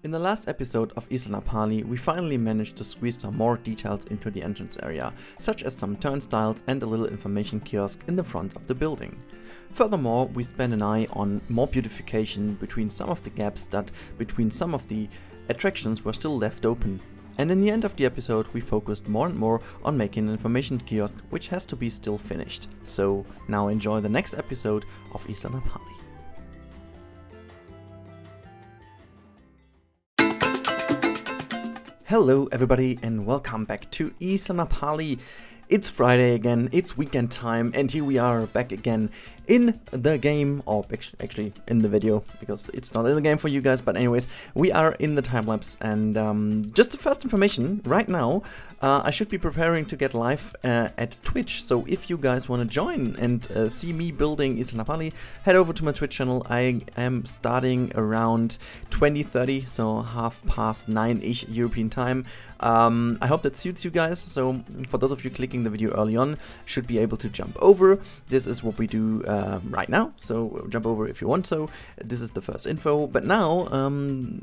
In the last episode of Isla Napali, we finally managed to squeeze some more details into the entrance area, such as some turnstiles and a little information kiosk in the front of the building. Furthermore, we spent an eye on more beautification between some of the gaps that between some of the attractions were still left open. And in the end of the episode, we focused more and more on making an information kiosk, which has to be still finished. So now enjoy the next episode of Isla Napali. Hello everybody and welcome back to Isla Napali. It's Friday again, it's weekend time, and here we are back again in the game, or actually in the video, because it's not in the game for you guys, but anyways, we are in the time-lapse, and just the first information, right now, I should be preparing to get live at Twitch, so if you guys want to join and see me building Isla Napali, head over to my Twitch channel. I am starting around 20:30, so 9:30ish European time. I hope that suits you guys, so for those of you clicking the video early on, should be able to jump over. This is what we do right now, so jump over if you want. So this is the first info, but now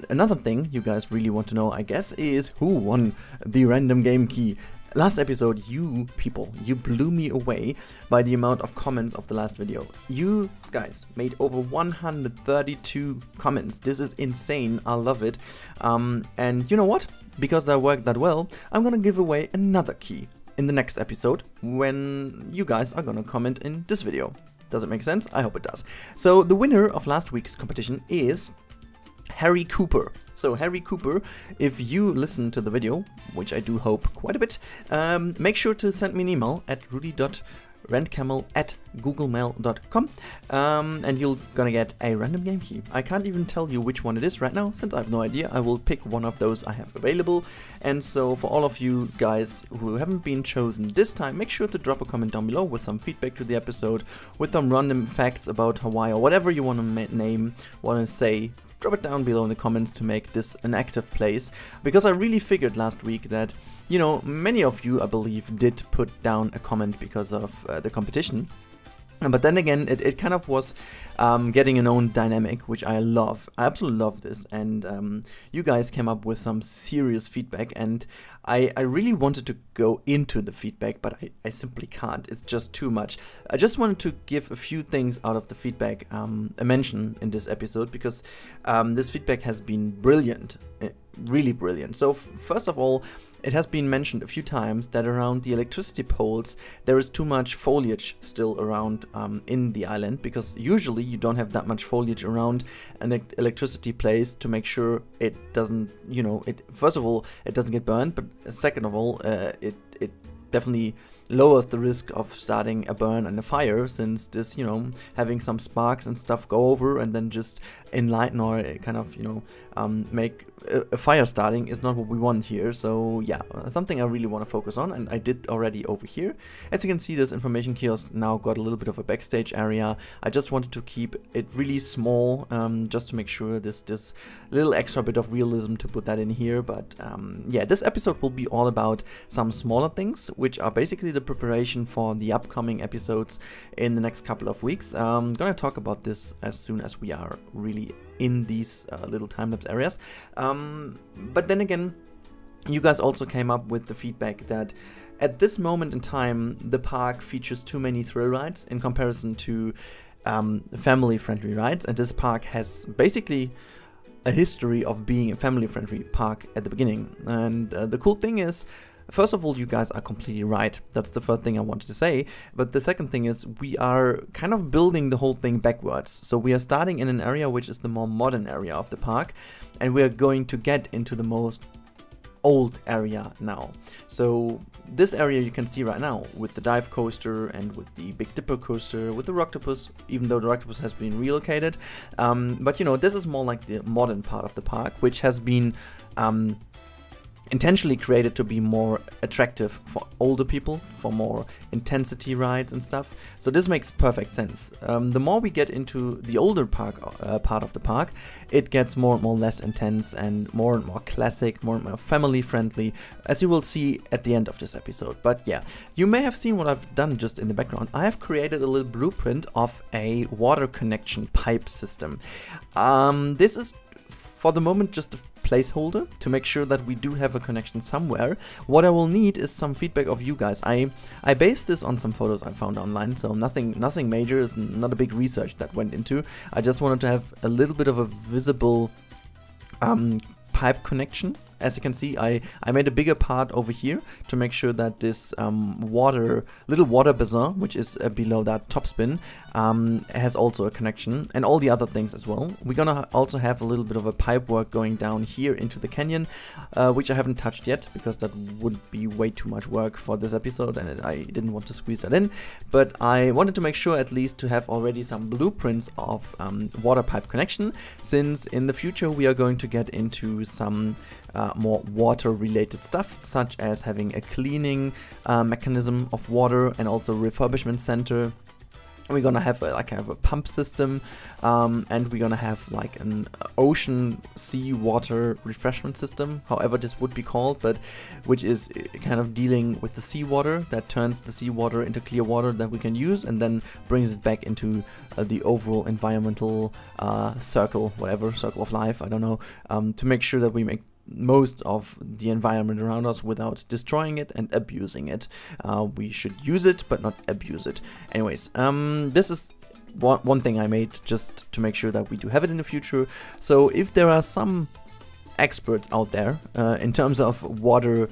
another thing you guys really want to know, I guess, is who won the random game key. Last episode, you people, you blew me away by the amount of comments of the last video. You guys made over 132 comments. This is insane. I love it. And you know what? Because that worked that well, I'm gonna give away another key in the next episode when you guys are gonna comment in this video. Does it make sense? I hope it does. So the winner of last week's competition is Harry Cooper. So Harry Cooper, if you listen to the video, which I do hope quite a bit, make sure to send me an email at rudi.rennkamel@googlemail.com, and you're gonna get a random game key. I can't even tell you which one it is right now, since I have no idea. I will pick one of those I have available. And so for all of you guys who haven't been chosen this time, make sure to drop a comment down below with some feedback to the episode, with some random facts about Hawaii or whatever you want to say. Drop it down below in the comments to make this an active place, because I really figured last week that, you know, many of you, I believe, did put down a comment because of the competition. But then again, it kind of was getting an own dynamic, which I love. I absolutely love this. And you guys came up with some serious feedback, and I really wanted to go into the feedback, but I simply can't. It's just too much. I just wanted to give a few things out of the feedback a mention in this episode, because this feedback has been brilliant, really brilliant. So first of all, it has been mentioned a few times that around the electricity poles there is too much foliage still around in the island, because usually you don't have that much foliage around an electricity place to make sure it doesn't, you know, first of all, it doesn't get burned, but second of all, it definitely lowers the risk of starting a burn and a fire, since this, you know, having some sparks and stuff go over and then just enlighten or kind of, you know, make a fire starting is not what we want here. So yeah, something I really want to focus on, and I did already over here. As you can see, this information kiosk now got a little bit of a backstage area. I just wanted to keep it really small, just to make sure this little extra bit of realism to put that in here. But yeah, this episode will be all about some smaller things, which are basically the preparation for the upcoming episodes in the next couple of weeks. I'm gonna talk about this as soon as we are really in these little time-lapse areas. But then again, you guys also came up with the feedback that at this moment in time, the park features too many thrill rides in comparison to family-friendly rides, and this park has basically a history of being a family-friendly park at the beginning. And the cool thing is, first of all, you guys are completely right. That's the first thing I wanted to say. But the second thing is, we are kind of building the whole thing backwards. So we are starting in an area which is the more modern area of the park, and we are going to get into the most old area now. So this area you can see right now with the dive coaster and with the Big Dipper coaster, with the Roctopus, even though the Roctopus has been relocated. But you know, this is more like the modern part of the park, which has been intentionally created to be more attractive for older people, for more intensity rides and stuff. So this makes perfect sense. The more we get into the older part of the park, it gets more and more less intense and more classic, more and more family friendly, as you will see at the end of this episode. But yeah, you may have seen what I've done just in the background. I have created a little blueprint of a water connection pipe system. This is for the moment just a placeholder to make sure that we do have a connection somewhere. What I will need is some feedback of you guys. I based this on some photos I found online, so nothing major, is not a big research that went into. I just wanted to have a little bit of a visible pipe connection. As you can see, I made a bigger part over here to make sure that this little water basin, which is below that topspin, has also a connection, and all the other things as well. We're gonna also have a little bit of a pipe work going down here into the canyon, which I haven't touched yet because that would be way too much work for this episode, and I didn't want to squeeze that in. But I wanted to make sure at least to have already some blueprints of water pipe connection, since in the future we are going to get into some more water-related stuff, such as having a cleaning mechanism of water and also refurbishment center. We're gonna have a pump system, and we're gonna have like an ocean sea water refreshment system, however this would be called, but which is kind of dealing with the seawater that turns the seawater into clear water that we can use and then brings it back into the overall environmental circle of life, I don't know, to make sure that we make most of the environment around us without destroying it and abusing it. We should use it but not abuse it. Anyways, this is one thing I made just to make sure that we do have it in the future. So if there are some experts out there in terms of water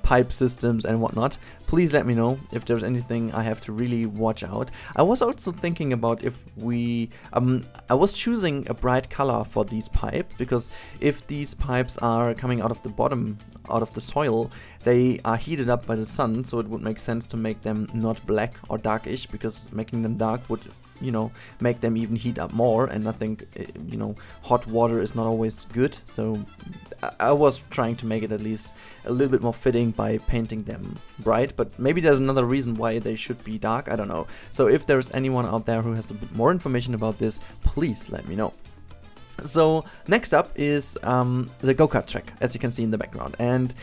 pipe systems and whatnot, please let me know if there's anything I have to really watch out. I was also thinking about if we I was choosing a bright color for these pipes, because if these pipes are coming out of the bottom, out of the soil, they are heated up by the sun, so it would make sense to make them not black or darkish, because making them dark would, you know, make them even heat up more, and I think, you know, hot water is not always good, so I was trying to make it at least a little bit more fitting by painting them bright, but maybe there's another reason why they should be dark, I don't know. So if there's anyone out there who has a bit more information about this, please let me know. So next up is the go-kart track, as you can see in the background, and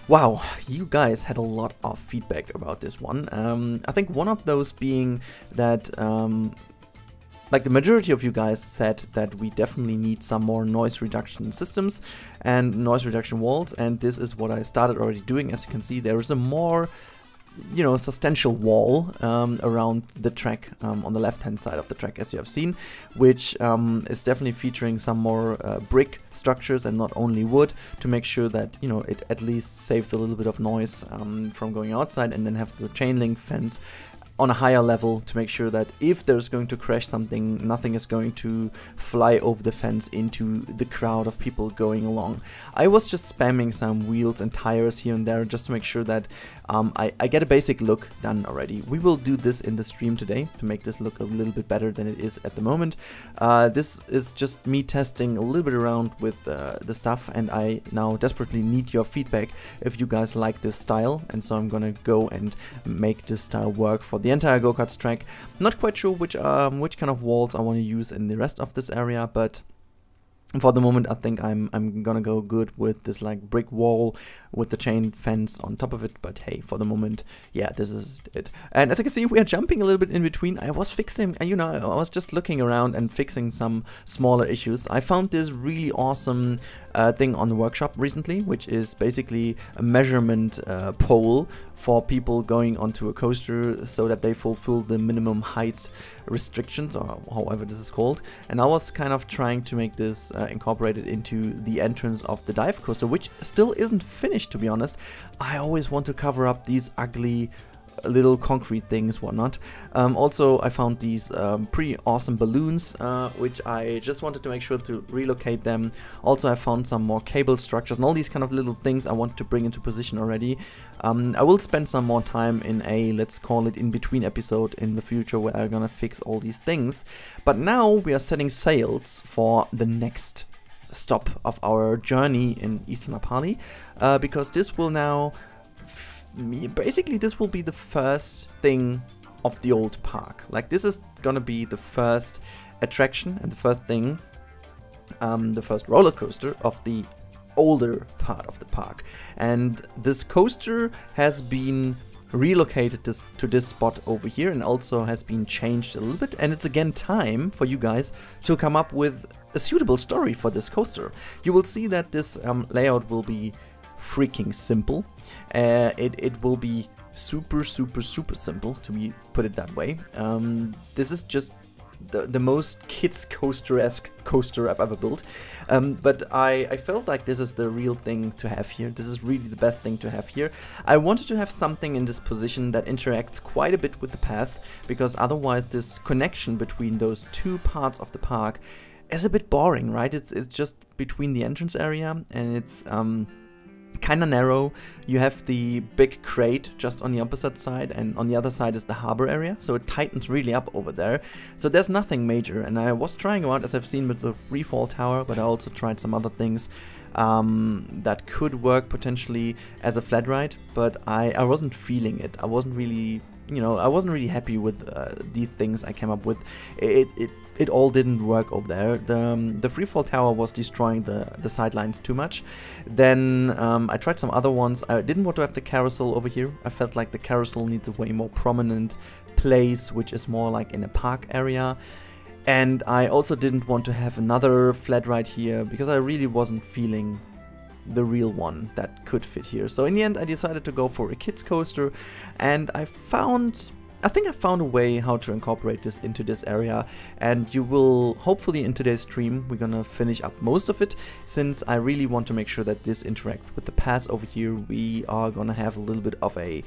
wow, you guys had a lot of feedback about this one. I think one of those being that like the majority of you guys said that we definitely need some more noise reduction systems and noise reduction walls, and this is what I started already doing. As you can see, there is a more, you know, substantial wall around the track on the left hand side of the track, as you have seen, which is definitely featuring some more brick structures and not only wood, to make sure that, you know, it at least saves a little bit of noise from going outside, and then have the chain link fence on a higher level to make sure that if there's going to crash something, nothing is going to fly over the fence into the crowd of people going along. I was just spamming some wheels and tires here and there just to make sure that I get a basic look done already. We will do this in the stream today to make this look a little bit better than it is at the moment. This is just me testing a little bit around with the stuff, and I now desperately need your feedback if you guys like this style, and so I'm gonna go and make this style work for the entire go-karts track. Not quite sure which kind of walls I want to use in the rest of this area, but for the moment I think I'm gonna go good with this like brick wall with the chain fence on top of it. But hey, for the moment, yeah, this is it. And as you can see, we are jumping a little bit in between. I was fixing, you know, I was just looking around and fixing some smaller issues. I found this really awesome thing on the workshop recently, which is basically a measurement pole for people going onto a coaster so that they fulfill the minimum height restrictions, or however this is called. And I was kind of trying to make this incorporated into the entrance of the dive coaster, which still isn't finished, to be honest. I always want to cover up these ugly little concrete things, whatnot. Also, I found these pretty awesome balloons, which I just wanted to make sure to relocate them. Also, I found some more cable structures and all these kind of little things I want to bring into position already. I will spend some more time in a, let's call it, in-between episode in the future where I'm gonna fix all these things. But now we are setting sails for the next stop of our journey in Isla Napali, because this will now basically this will be the first thing of the old park. Like, this is gonna be the first attraction and the first thing, the first roller coaster of the older part of the park. And this coaster has been relocated this to this spot over here, and also has been changed a little bit. And it's again time for you guys to come up with a suitable story for this coaster. You will see that this layout will be freaking simple. It will be super simple, to put it that way. This is just the most kids coaster-esque coaster I've ever built, but I felt like this is the real thing to have here. This is really the best thing to have here. I wanted to have something in this position that interacts quite a bit with the path, because otherwise this connection between those two parts of the park is a bit boring, right? It's just between the entrance area, and it's kind of narrow. You have the big crate just on the opposite side, and on the other side is the harbor area, so it tightens really up over there. So there's nothing major, and I was trying out, as I've seen with the freefall tower, but I also tried some other things that could work potentially as a flat ride, but I wasn't feeling it. I wasn't really, you know, I wasn't really happy with these things I came up with. It all didn't work over there. The freefall tower was destroying the sidelines too much. Then I tried some other ones. I didn't want to have the carousel over here. I felt like the carousel needs a way more prominent place, which is more like in a park area. And I also didn't want to have another flat ride here, because I really wasn't feeling the real one that could fit here. So in the end I decided to go for a kids coaster, and I think I found a way how to incorporate this into this area, and you will hopefully in today's stream we're gonna finish up most of it, since I really want to make sure that this interacts with the pass over here. We are gonna have a little bit of a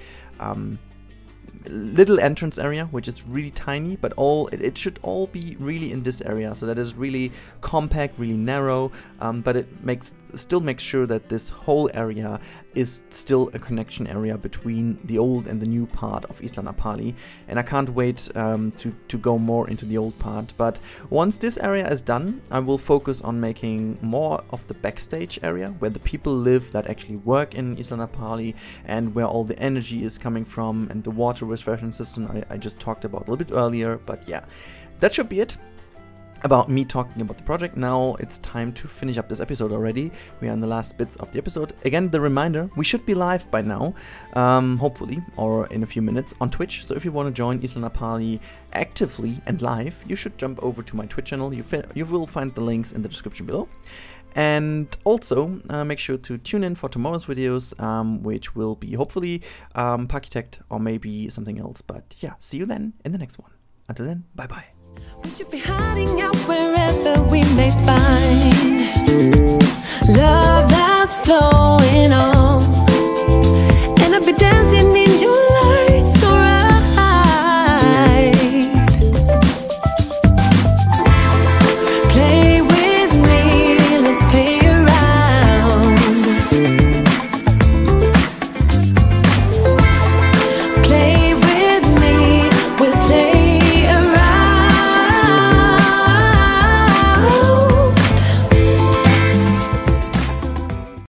little entrance area, which is really tiny, but it should all be really in this area, so that is really compact, really narrow, but it still makes sure that this whole area is still a connection area between the old and the new part of Isla Napali. And I can't wait to go more into the old part. But once this area is done, I will focus on making more of the backstage area, where the people live that actually work in Isla Napali, and where all the energy is coming from, and the water refreshment system I just talked about a little bit earlier. But yeah, that should be it about me talking about the project. Now it's time to finish up this episode already. We are in the last bits of the episode. Again, the reminder, we should be live by now, hopefully, or in a few minutes on Twitch. So if you want to join Isla Napali actively and live, you should jump over to my Twitch channel. You will find the links in the description below. And also make sure to tune in for tomorrow's videos, which will be hopefully Parkitect or maybe something else. But yeah, see you then in the next one. Until then, bye bye. We should be hiding out wherever we may find.